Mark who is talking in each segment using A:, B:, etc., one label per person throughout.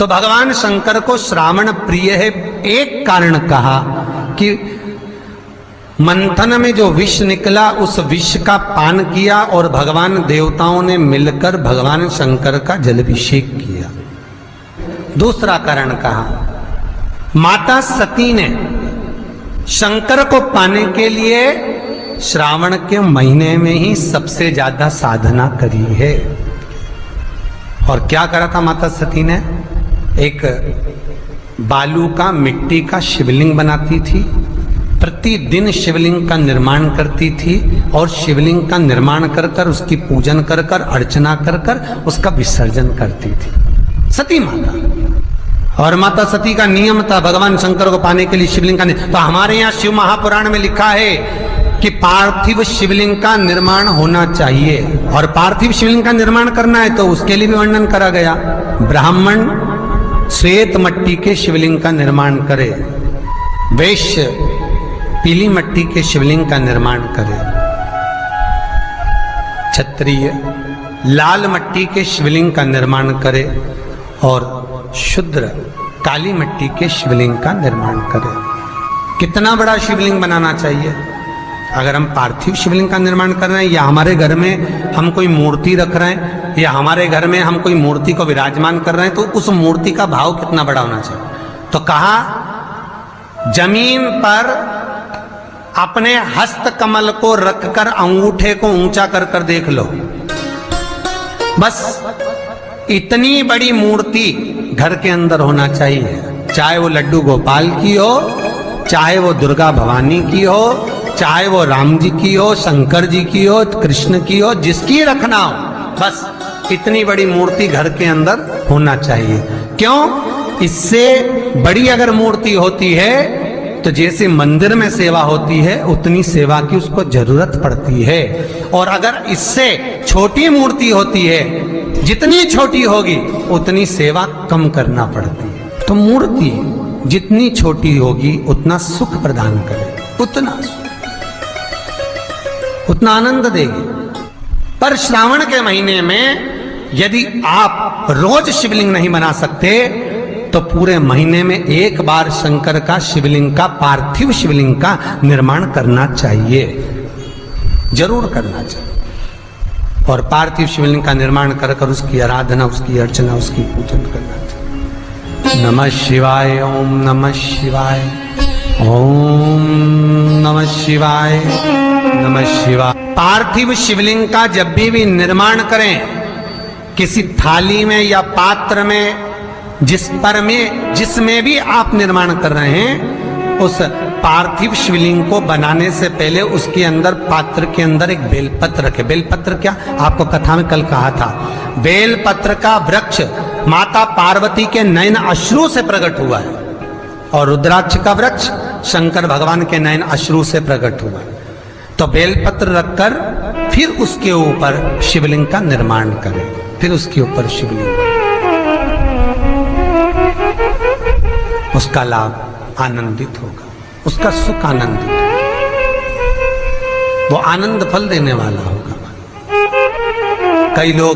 A: तो भगवान शंकर को श्रावण प्रिय है। एक कारण कहा कि मंथन में जो विष निकला उस विष का पान किया और भगवान देवताओं ने मिलकर भगवान शंकर का जलाभिषेक किया। दूसरा कारण कहा, माता सती ने शंकर को पाने के लिए श्रावण के महीने में ही सबसे ज्यादा साधना करी है। और क्या करा था माता सती ने? एक बालू का, मिट्टी का शिवलिंग बनाती थी, प्रतिदिन शिवलिंग का निर्माण करती थी और शिवलिंग का निर्माण कर कर उसकी पूजन कर कर अर्चना कर कर उसका विसर्जन करती थी सती माता। और माता सती का नियम था भगवान शंकर को पाने के लिए शिवलिंग का। तो हमारे यहाँ शिव महापुराण में लिखा है कि पार्थिव शिवलिंग का निर्माण होना चाहिए, और पार्थिव शिवलिंग का निर्माण करना है तो उसके लिए भी वर्णन करा गया। ब्राह्मण श्वेत मट्टी के शिवलिंग का निर्माण करे, वैश्य पीली मट्टी के शिवलिंग का निर्माण करे, क्षत्रिय लाल मट्टी के शिवलिंग का निर्माण करे और शूद्र काली मट्टी के शिवलिंग का निर्माण करे। कितना बड़ा शिवलिंग बनाना चाहिए? अगर हम पार्थिव शिवलिंग का निर्माण कर रहे हैं या हमारे घर में हम कोई मूर्ति रख रहे हैं या हमारे घर में हम कोई मूर्ति को विराजमान कर रहे हैं, तो उस मूर्ति का भाव कितना बड़ा होना चाहिए? तो कहा, जमीन पर अपने हस्त कमल को रखकर अंगूठे को ऊंचा कर कर देख लो, बस इतनी बड़ी मूर्ति घर के अंदर होना चाहिए। चाहे वो लड्डू गोपाल की हो, चाहे वो दुर्गा भवानी की हो, चाहे वो राम जी की हो, शंकर जी की हो, कृष्ण की हो, जिसकी रखना हो, बस इतनी बड़ी मूर्ति घर के अंदर होना चाहिए। क्यों? इससे बड़ी अगर मूर्ति होती है तो जैसे मंदिर में सेवा होती है उतनी सेवा की उसको जरूरत पड़ती है, और अगर इससे छोटी मूर्ति होती है, जितनी छोटी होगी उतनी सेवा कम करना पड़ती है। तो मूर्ति जितनी छोटी होगी उतना सुख प्रदान करे, उतना आनंद देगी। पर श्रावण के महीने में यदि आप रोज शिवलिंग नहीं बना सकते तो पूरे महीने में एक बार शंकर का शिवलिंग का, पार्थिव शिवलिंग का निर्माण करना चाहिए, जरूर करना चाहिए। और पार्थिव शिवलिंग का निर्माण कर कर उसकी आराधना, उसकी अर्चना, उसकी पूजन करना चाहिए। नमः शिवाय, ओम नमः शिवाय, ओम नमः शिवाय, नमः शिवाय। पार्थिव शिवलिंग का जब भी निर्माण करें, किसी थाली में या पात्र में, जिसमें भी आप निर्माण कर रहे हैं, उस पार्थिव शिवलिंग को बनाने से पहले उसके अंदर, पात्र के अंदर एक बेलपत्र रखे। बेलपत्र क्या? आपको कथा में कल कहा था, बेलपत्र का वृक्ष माता पार्वती के नयन अश्रु से प्रकट हुआ है, और रुद्राक्ष का वृक्ष शंकर भगवान के नयन अश्रु से प्रकट हुआ है। तो बेलपत्र रखकर फिर उसके ऊपर शिवलिंग का निर्माण करें, फिर उसके ऊपर शिवलिंग, उसका लाभ आनंदित होगा, उसका सुख आनंदित होगा, वो आनंद फल देने वाला होगा। कई लोग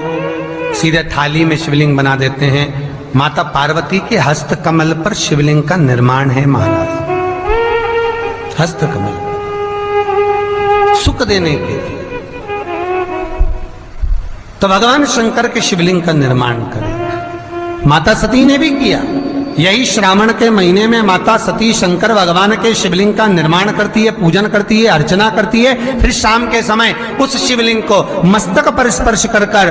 A: सीधे थाली में शिवलिंग बना देते हैं। माता पार्वती के हस्त कमल पर शिवलिंग का निर्माण है महाराज, हस्त कमल सुख देने के लिए। तो भगवान शंकर के शिवलिंग का निर्माण करें। माता सती ने भी किया। यही श्रावण के महीने में माता सती शंकर भगवान के शिवलिंग का निर्माण करती है, पूजन करती है, अर्चना करती है। फिर शाम के समय उस शिवलिंग को मस्तक पर स्पर्श कर कर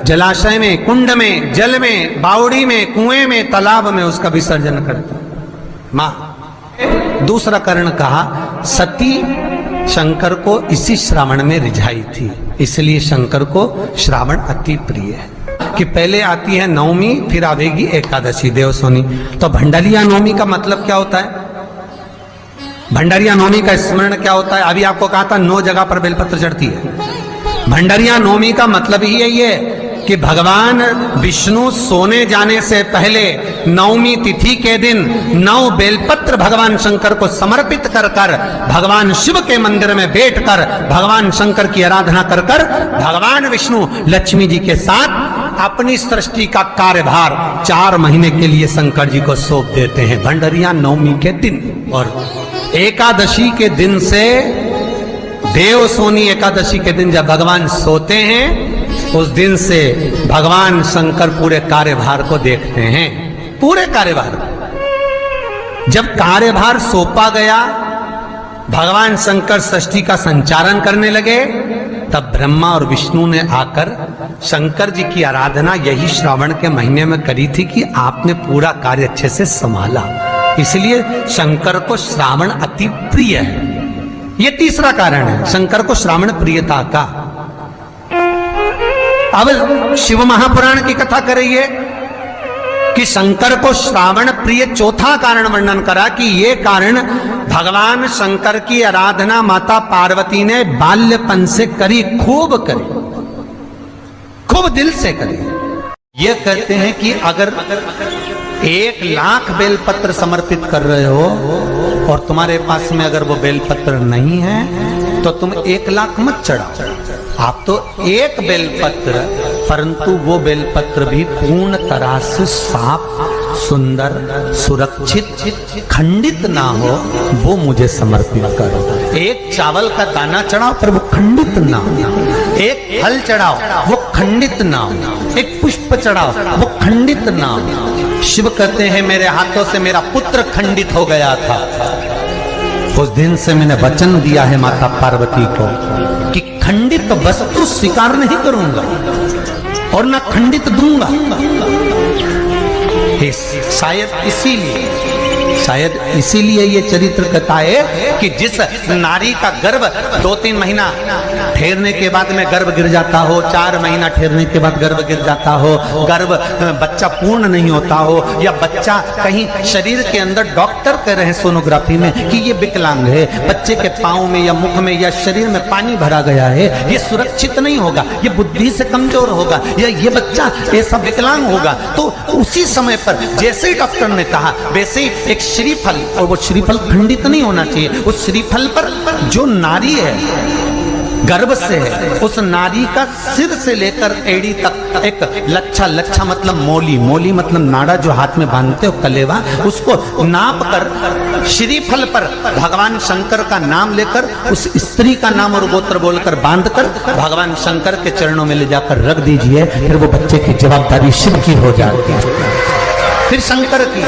A: जलाशय में, कुंड में, जल में, बावड़ी में, कुएं में, तालाब में उसका विसर्जन करती है मां। दूसरा कारण कहा, सती शंकर को इसी श्रावण में रिझाई थी, इसलिए शंकर को श्रावण अति प्रिय है। कि पहले आती है नवमी, फिर आवेगी एकादशी, देवसोनी। तो भंडारिया नवमी का मतलब क्या होता है? भंडारिया नवमी का स्मरण क्या होता है? अभी आपको कहा था 9 जगह पर बेलपत्र चढ़ती है। भंडारिया नवमी का मतलब ही यही है कि भगवान विष्णु सोने जाने से पहले नवमी तिथि के दिन 9 बेलपत्र भगवान शंकर को समर्पित कर कर भगवान शिव के मंदिर में बैठकर भगवान शंकर की आराधना कर कर भगवान विष्णु लक्ष्मी जी के साथ अपनी सृष्टि का कार्यभार 4 महीने के लिए शंकर जी को सौंप देते हैं भंडरिया नवमी के दिन। और एकादशी के दिन से, देव सोनी एकादशी के दिन जब भगवान सोते हैं, उस दिन से भगवान शंकर पूरे कार्यभार को देखते हैं, पूरे कार्यभार को। जब कार्यभार सौंपा गया, भगवान शंकर सृष्टि का संचालन करने लगे, तब ब्रह्मा और विष्णु ने आकर शंकर जी की आराधना यही श्रावण के महीने में करी थी कि आपने पूरा कार्य अच्छे से संभाला, इसलिए शंकर को श्रावण अति प्रिय है। ये तीसरा कारण है शंकर को श्रावण प्रियता का। अब शिव महापुराण की कथा करिए कि शंकर को श्रावण प्रिय चौथा कारण वर्णन करा कि ये कारण भगवान शंकर की आराधना माता पार्वती ने बाल्यपन से करी, खूब करी, खूब दिल से करी। ये कहते हैं कि अगर 1,00,000 बेलपत्र समर्पित कर रहे हो और तुम्हारे पास में अगर वो बेलपत्र नहीं है तो तुम 1,00,000 मत चढ़ाओ, आप तो 1 बेलपत्र, परंतु वो बेलपत्र भी पूर्ण तरह से साफ, सुंदर, सुरक्षित, खंडित ना हो, वो मुझे समर्पित करो। 1 चावल का दाना चढ़ाओ पर वो खंडित ना हो, 1 फल चढ़ाओ वो खंडित ना हो, 1 पुष्प चढ़ाओ वो खंडित ना हो। शिव कहते हैं मेरे हाथों से मेरा पुत्र खंडित हो गया था, उस दिन से मैंने वचन दिया है माता पार्वती को कि खंडित वस्तु स्वीकार नहीं करूंगा और ना खंडित दूंगा। शायद इसीलिए ये चरित्र कहता है कि जिस नारी का गर्भ 2-3 महीना ठहरने के बाद में गर्भ गिर जाता हो, 4 महीना ठहरने के बाद गर्भ गिर जाता हो, गर्भ बच्चा पूर्ण नहीं होता हो, या बच्चा कहीं शरीर के अंदर डॉक्टर कह रहे हैं सोनोग्राफी में कि ये विकलांग है, बच्चे के पाँव में या मुख में या शरीर में पानी भरा गया है, ये सुरक्षित नहीं होगा, ये बुद्धि से कमजोर होगा, या ये बच्चा ऐसा विकलांग होगा, तो उसी समय पर जैसे ही डॉक्टर ने कहा वैसे ही एक श्रीफल, और वो श्रीफल खंडित नहीं होना चाहिए, उस श्रीफल पर जो नारी है गर्भ से है, उस नारी का सिर से लेकर एड़ी तक एक लच्छा मतलब मोली मतलब नाड़ा जो हाथ में बांधते हो, कलेवा, उसको नाप कर श्रीफल पर भगवान शंकर का नाम लेकर उस स्त्री का नाम और गोत्र बोलकर बांधकर भगवान शंकर के चरणों में ले जाकर रख दीजिए, फिर वो बच्चे की जवाबदारी शिव की हो जाती है, फिर शंकर की,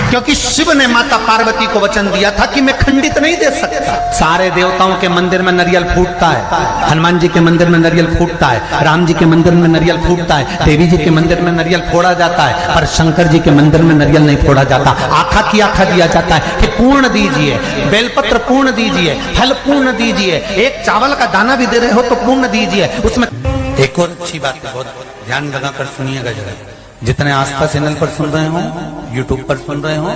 A: क्योंकि शिव ने माता पार्वती को वचन दिया था कि मैं खंडित नहीं दे सकता। सारे देवताओं के मंदिर में नारियल फूटता है, हनुमान जी के मंदिर में नारियल फूटता है, राम जी के मंदिर में नारियल फूटता है, देवी जी के मंदिर में नारियल फोड़ा जाता है, पर शंकर जी के मंदिर में नारियल नहीं फोड़ा जाता। आखा की आखा दिया जाता है कि पूर्ण दीजिए, बेलपत्र पूर्ण दीजिए, फल पूर्ण दीजिए, 1 चावल का दाना भी दे रहे हो तो पूर्ण दीजिए। उसमें एक और अच्छी बात है, बहुत ध्यान लगाकर सुनिएगा जरा, जितने आस्था चैनल पर सुन रहे हो, यूट्यूब पर सुन रहे हो,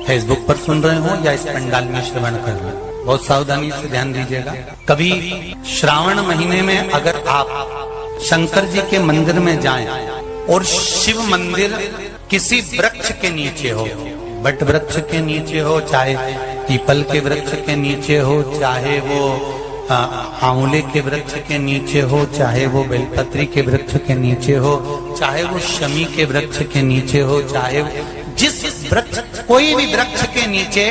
A: फेसबुक पर सुन रहे हो, या इस पंडाल में श्रवण कर रहे हो, बहुत सावधानी से ध्यान दीजिएगा। कभी श्रावण महीने में अगर आप शंकर जी के मंदिर में जाएं और शिव मंदिर किसी वृक्ष के नीचे हो, बट वृक्ष के नीचे हो, चाहे पीपल के वृक्ष के नीचे हो, चाहे वो आंवले के वृक्ष के नीचे हो, चाहे वो बेलपत्री के वृक्ष के नीचे हो, चाहे वो शमी के वृक्ष के नीचे हो, चाहे जिस वृक्ष, कोई भी वृक्ष के नीचे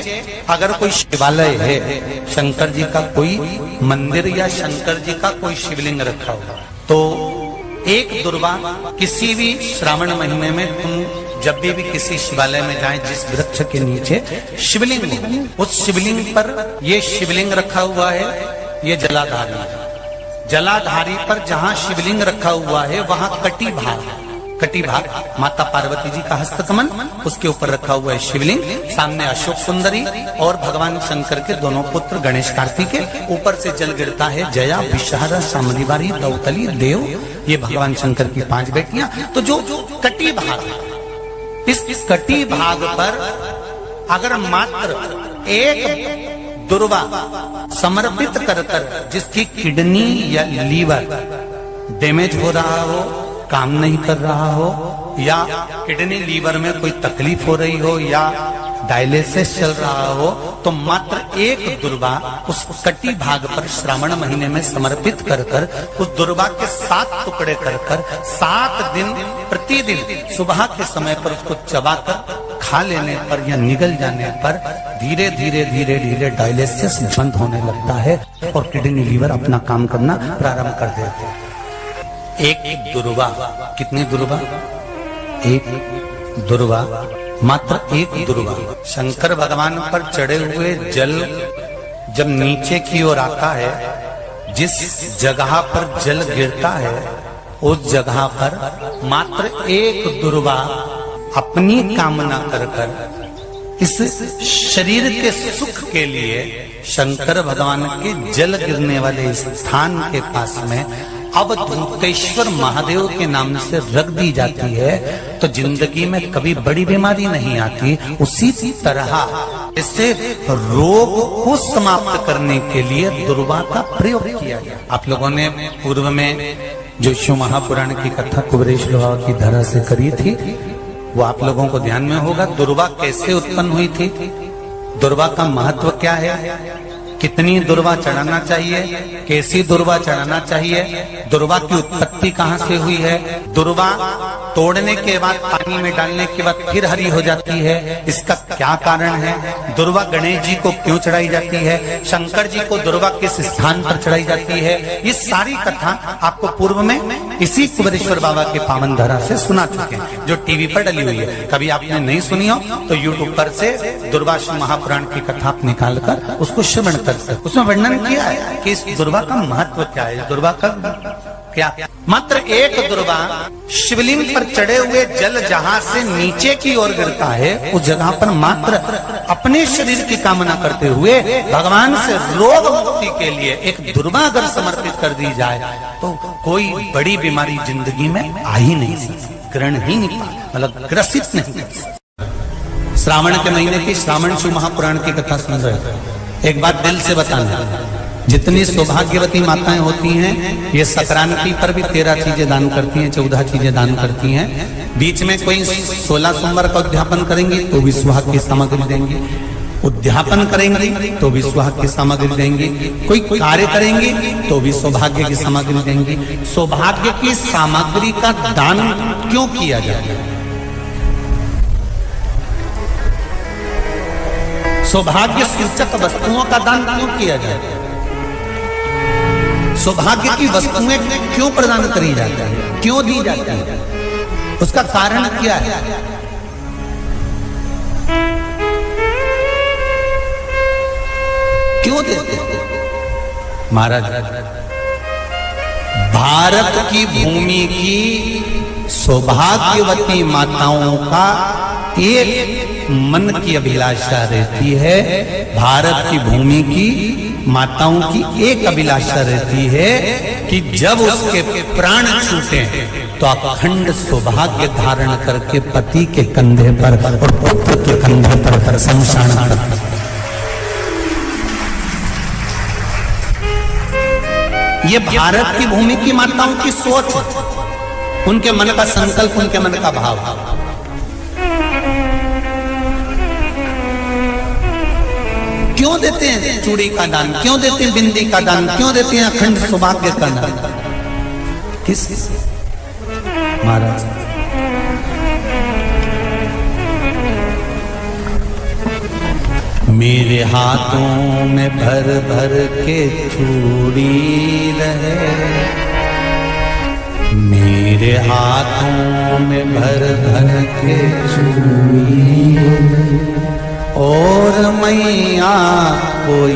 A: अगर कोई शिवालय है, शंकर जी का कोई मंदिर या शंकर जी का कोई शिवलिंग रखा हुआ, तो एक दुर्वा किसी भी श्रावण महीने में तुम जब भी किसी शिवालय में जाएं, जिस वृक्ष के नीचे शिवलिंग हो, उस शिवलिंग पर ये शिवलिंग रखा हुआ है, ये जलाधारी है, जलाधारी पर जहां शिवलिंग रखा हुआ है वहां कटी भाग माता पार्वती जी का हस्तकमल, उसके ऊपर रखा हुआ है शिवलिंग, सामने अशोक सुंदरी और भगवान शंकर के दोनों पुत्र गणेश कार्तिकेय, ऊपर से जल गिरता है जया, विषहरा, शामलीवारी, दौतली, देव, ये भगवान शंकर की 5 बेटियां। तो जो कटी भाग, इस कटी भाग पर अगर मात्र एक दुर्वा समर्पित कर जिसकी किडनी या लीवर डैमेज हो रहा हो, काम नहीं कर रहा हो, या किडनी लीवर में कोई तकलीफ हो रही हो, या डायलिसिस चल रहा हो,
B: तो मात्र एक दुर्वा उस कटी भाग पर श्रावण महीने में समर्पित कर कर उस दुर्वा के 7 टुकड़े कर कर 7 दिन प्रतिदिन सुबह के समय पर उसको चबाकर खा लेने पर या निगल जाने पर धीरे धीरे धीरे धीरे डायलिसिस बंद होने लगता है और किडनी लीवर अपना काम करना प्रारंभ कर देते हैं। एक दुर्वा, कितनी दुर्वा? एक दुर्वा, मात्र एक दुर्वा। शंकर भगवान पर चढ़े हुए जल जब नीचे की ओर आता है, जिस जगह पर जल गिरता है उस जगह पर मात्र एक दुर्वा अपनी कामना कर कर इस शरीर के सुख के लिए शंकर भगवान के जल गिरने वाले स्थान के पास में अवधूतेश्वर महादेव के नाम से रख दी जाती है, तो जिंदगी में कभी बड़ी बीमारी नहीं आती। उसी तरह इससे रोग को समाप्त करने के लिए दुर्वा का प्रयोग किया गया। आप लोगों ने पूर्व में जो शिव महापुराण की कथा कुबेरेश लोहा की धरा से करी थी, वो आप लोगों को ध्यान में होगा। दुर्वा कैसे उत्पन्न हुई थी, दुर्वा का महत्व क्या है, कितनी दुर्वा चढ़ाना चाहिए, कैसी दुर्वा चढ़ाना चाहिए, दुर्वा की उत्पत्ति कहाँ से हुई है, दुर्वा तोड़ने के बाद पानी में डालने के बाद फिर हरी हो जाती है, इसका क्या कारण है, दुर्वा गणेश जी को क्यों चढ़ाई जाती है, शंकर जी को दुर्वा किस स्थान पर चढ़ाई जाती है, ये सारी कथा आपको पूर्व में इसी कुबेरेश्वर बाबा के पावन धरा से सुना चुके हैं, जो टीवी पर डली हुई है। कभी आपने नहीं सुनी हो तो यूट्यूब पर से दुर्वासा महापुराण की कथा आप निकाल कर उसको श्रवण कर सकते। उसमें वर्णन किया है कि इस दुर्वा का महत्व क्या है, दुर्वा का क्या। मात्र एक दुर्वा शिवलिंग पर चढ़े हुए जल जहां से नीचे की ओर गिरता है, उस जगह पर मात्र अपने शरीर की कामना करते हुए भगवान से रोग मुक्ति के लिए एक दुर्वा अगर समर्पित कर दी जाए तो कोई बड़ी बीमारी जिंदगी में आ ही नहीं सकती, ग्रहण ही नहीं, मतलब ग्रसित नहीं कर सकती। श्रावण के महीने की श्रावण शिव महापुराण की कथा सुन रहे हैं। एक बात दिल से बताना, जितनी सौभाग्यवती माताएं होती हैं ये संक्रांति पर भी 13 चीजें दान करती हैं, 14 चीजें दान करती हैं। बीच में कोई 16 सोमवार का उद्यापन करेंगी तो भी सुहाग की सामग्री देंगी, उद्यापन करेंगी तो भी सुहाग की सामग्री देंगी, कोई कार्य करेंगी तो भी सौभाग्य की सामग्री देंगी। सौभाग्य की सामग्री का दान क्यों किया जाता है, सौभाग्य सूचक वस्तुओं का दान क्यों किया जाता है, सौभाग्य की वस्तुएं क्यों प्रदान करी जाती है, क्यों दी जाती है, उसका कारण क्या है। क्यों देते हैं महाराज? भारत की भूमि की सौभाग्यवती माताओं का एक मन की अभिलाषा रहती है, भारत की भूमि की माताओं की एक अभिलाषा रहती है कि जब उसके प्राण छूटे तो अखंड सौभाग्य धारण करके पति के कंधे पर और पुत्र के कंधे पर शमशान पर। ये भारत की भूमि की माताओं की सोच, उनके मन का संकल्प, उनके मन का भाव। क्यों देते हैं चूड़ी का दान, क्यों देते हैं बिंदी का दान, क्यों देते हैं अखंड सौभाग्य का दान, किस महाराज? मेरे हाथों में भर भर के चूड़ी रहे, मेरे हाथों में भर भर के चूड़ी, और मैया कोई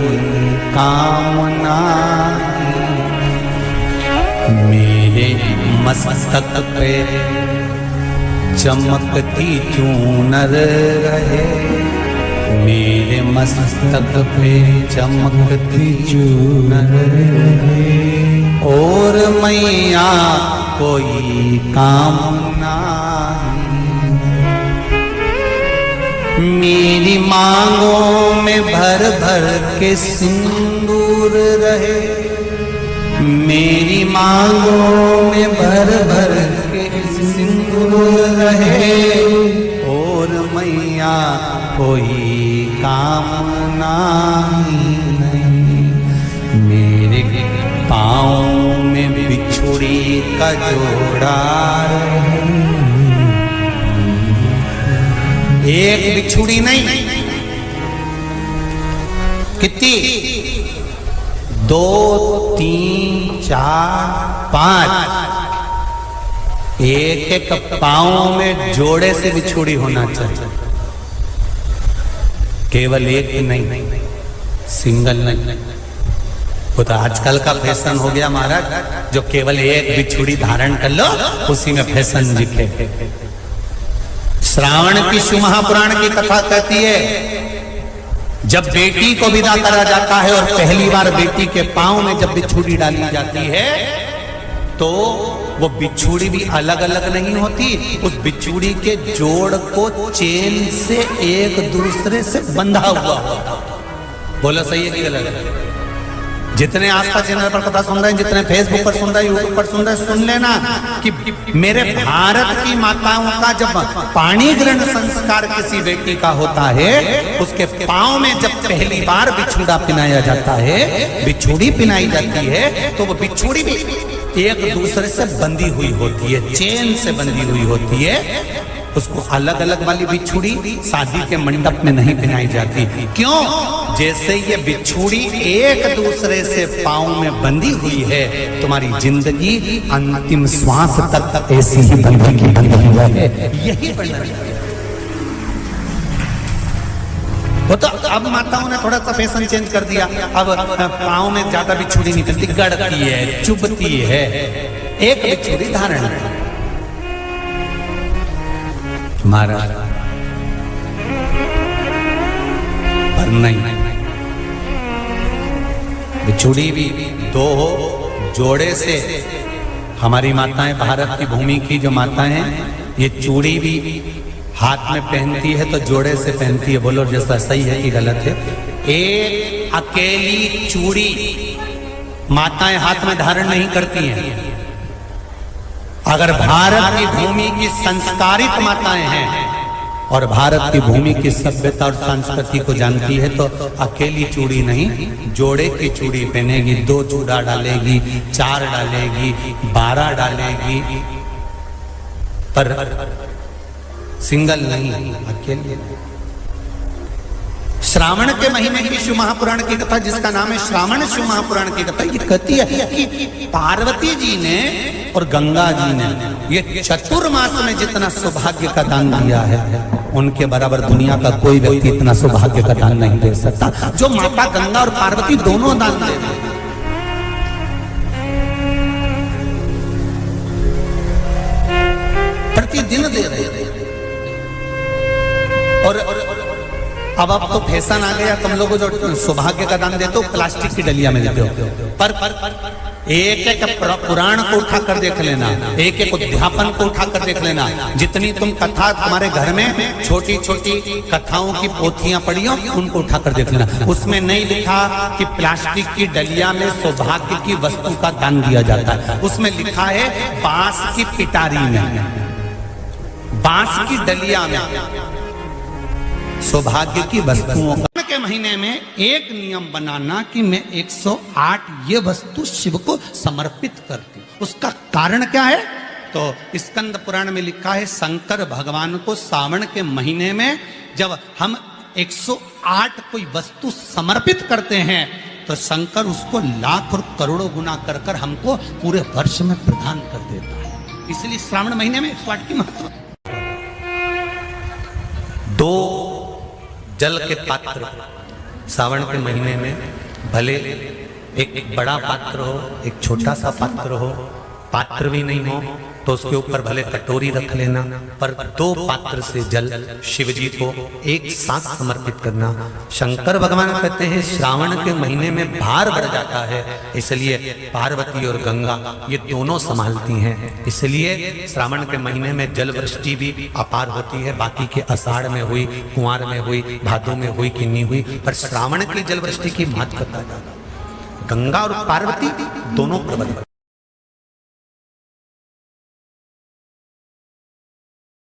B: कामना मेरे मस्तक पे चमकती चूनर रहे, मेरे मस्तक पे चमकती चूनर रहे, और मैया कोई कामना मेरी मांगों में भर भर के सिंदूर रहे, मेरी मांगों में भर भर के सिंदूर रहे, और मैया कोई कामना नहीं, मेरे पाँव में बिछुड़ी का जोड़ा रहे। एक बिछुड़ी नहीं, कितनी? 2, 3, 4, 5। एक एक पाँव में जोड़े से बिछुड़ी होना चाहिए, केवल एक नहीं, सिंगल नहीं। वो तो आजकल का फैशन हो गया महाराज, जो केवल एक बिछुड़ी धारण कर लो उसी में फैशन दिखे। श्रावण की शिव महापुराण की कथा कहती है, जब बेटी को विदा करा जाता है और पहली बार बेटी के पांव में जब बिछुड़ी डाली जाती है तो वो बिछुड़ी भी अलग अलग नहीं होती, उस बिछुड़ी के जोड़ को चेन से एक दूसरे से बंधा हुआ होता। बोला सही है कि गलत है? जितने आस्था चैनल पर कथा सुन रहे हैं, जितने फेसबुक पर सुन रहे हैं, यूट्यूब पर सुन रहे हैं, सुन लेना कि मेरे भारत की माताओं का जब पाणी ग्रहण संस्कार किसी बेटी का होता है, उसके पांव में जब पहली बार बिछुड़ा पिनाया जाता है, बिछुड़ी पिनाई जाती है, तो वो बिछुड़ी भी एक दूसरे से बंधी हुई होती है, चेन से बंधी हुई होती है। उसको अलग अलग वाली बिछुड़ी शादी के मंडप में नहीं पिनाई जाती। क्यों? जैसे ये बिछुड़ी एक दूसरे से पांव में बंधी हुई है, तुम्हारी जिंदगी अंतिम श्वास तक ऐसी ही बंधी हुई है, यही बनना चाहिए। वो तो अब माताओं ने थोड़ा सा फैशन चेंज कर दिया, अब पांव में ज्यादा बिछुड़ी नहीं पहनती, गड़ती है, चुभती है, एक बिछुड़ी धारण है। महाराज पर नहीं, बिछुड़ी भी 2 हो, जोड़े से। हमारी माताएं, भारत की भूमि की जो माताएं हैं, ये चूड़ी भी हाथ में पहनती है तो जोड़े से पहनती है। बोलो जैसा सही है कि गलत है? एक अकेली चूड़ी माताएं हाथ में धारण नहीं करती हैं। अगर भारत की भूमि की संस्कारित माताएं हैं और भारत की भूमि की सभ्यता और संस्कृति को जानती है तो अकेली चूड़ी नहीं, जोड़े की चूड़ी पहनेगी, 2 चूड़ा डालेगी, 4 डालेगी, 12 डालेगी, पर सिंगल नहीं, अकेले। श्रावण के महीने की शिव महापुराण की कथा, जिसका नाम है श्रावण शिव महापुराण की कथा, ये कहती है कि पार्वती जी ने और गंगा जी ने ये चतुर्मास में जितना सौभाग्य का दान दिया है, उनके बराबर दुनिया का कोई व्यक्ति इतना सौभाग्य का दान नहीं दे सकता, जो माता गंगा और पार्वती दोनों दान दे रहे हैं। प्रतिदिन दे रहे हैं। और अब तो फैशन आ गया, तुम लोगों जो सौभाग्य का दान देते हो प्लास्टिक की डलिया में देते हो, पर एक एक पुराण को उठा कर देख लेना, एक एक उद्यापन को उठा कर देख लेना, जितनी तुम कथा तुम्हारे घर में छोटी छोटी कथाओं की पोथियां पढ़ी हो, उनको उठा कर देख लेना। उसमें नहीं लिखा कि प्लास्टिक की डलिया में सौभाग्य की वस्तु का दान दिया जाता है, उसमें लिखा है बांस की पिटारी में, बांस की डलिया में सौभाग्य की वस्तुओं का। के महीने में एक नियम बनाना कि मैं 108 ये वस्तु शिव को समर्पित करती। उसका कारण क्या है? तो स्कंद पुराण में लिखा है, शंकर भगवान को सावन के महीने में जब हम 108 कोई वस्तु समर्पित करते हैं तो शंकर उसको लाख और करोड़ों गुना कर कर हमको पूरे वर्ष में प्रदान कर देता है। इसलिए श्रावण महीने में 108 की महत्व। 2 जल के पात्र सावन के महीने में, भले एक बड़ा पात्र हो, एक छोटा सा पात्र हो, पात्र भी नहीं हो तो उसके ऊपर भले कटोरी रख लेना, पर 2 पात्र से जल शिव जी को एक साथ समर्पित करना। शंकर भगवान कहते हैं श्रावण के महीने में भार बढ़ जाता है, इसलिए पार्वती और गंगा ये दोनों संभालती हैं, इसलिए श्रावण के महीने में जल वृष्टि भी अपार होती है। बाकी के आषाढ़ में हुई, कुंवार में हुई, भादों में हुई कि नहीं हुई, पर श्रावण की जल वृष्टि की महत्वता, गंगा और पार्वती दोनों प्रबल।